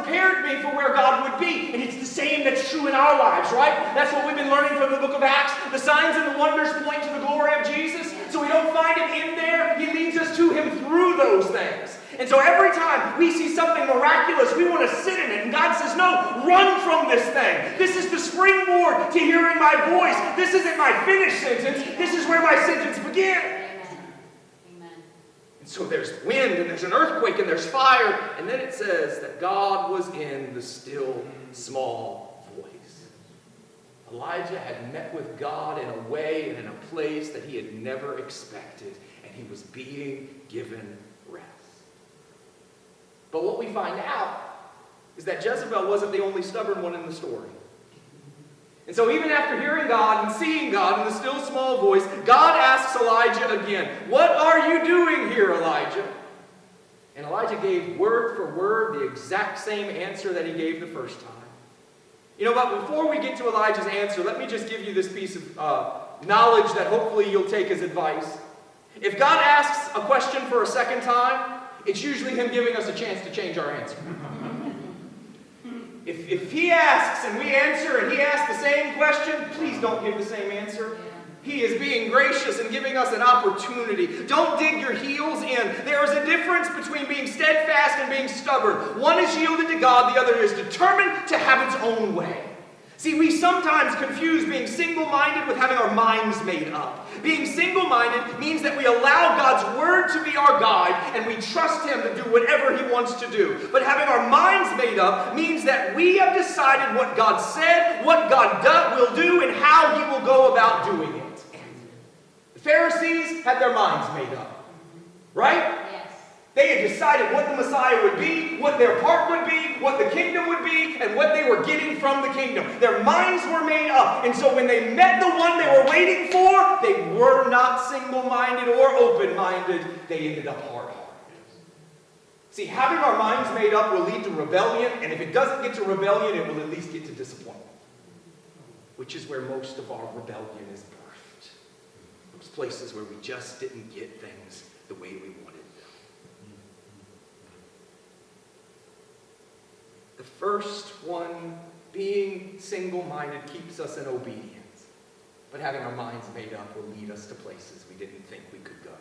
prepared me for where God would be. And it's the same that's true in our lives, right? That's what we've been learning from the book of Acts. The signs and the wonders point to the glory of Jesus. So we don't find it in there. He leads us to him through those things. And so every time we see something miraculous, we want to sit in it. And God says, no, run from this thing. This is the springboard to hearing my voice. This isn't my finished sentence. This is where my sentence begins. Amen. And so there's wind, and there's an earthquake, and there's fire. And then it says that God was in the still, small voice. Elijah had met with God in a way and in a place that he had never expected. And he was being given rest. But what we find out is that Jezebel wasn't the only stubborn one in the story. And so even after hearing God and seeing God in the still small voice, God asks Elijah again, "What are you doing here, Elijah?" And Elijah gave word for word the exact same answer that he gave the first time. You know what? Before we get to Elijah's answer, let me just give you this piece of knowledge that hopefully you'll take as advice. If God asks a question for a second time, it's usually him giving us a chance to change our answer. If he asks and we answer and he asks the same question, please don't give the same answer. He is being gracious and giving us an opportunity. Don't dig your heels in. There is a difference between being steadfast and being stubborn. One is yielded to God, the other is determined to have its own way. See, we sometimes confuse being single-minded with having our minds made up. Being single-minded means that we allow God's word to be our guide and we trust him to do whatever he wants to do. But having our minds made up means that we have decided what God said, what God will do, and how he will go about doing it. The Pharisees had their minds made up, right? They had decided what the Messiah would be, what their part would be, what the kingdom would be, and what they were getting from the kingdom. Their minds were made up. And so when they met the one they were waiting for, they were not single-minded or open-minded. They ended up hard-hearted. See, having our minds made up will lead to rebellion, and if it doesn't get to rebellion, it will at least get to disappointment, which is where most of our rebellion is birthed. Those places where we just didn't get things the way we wanted. The first one, being single-minded, keeps us in obedience. But having our minds made up will lead us to places we didn't think we could go.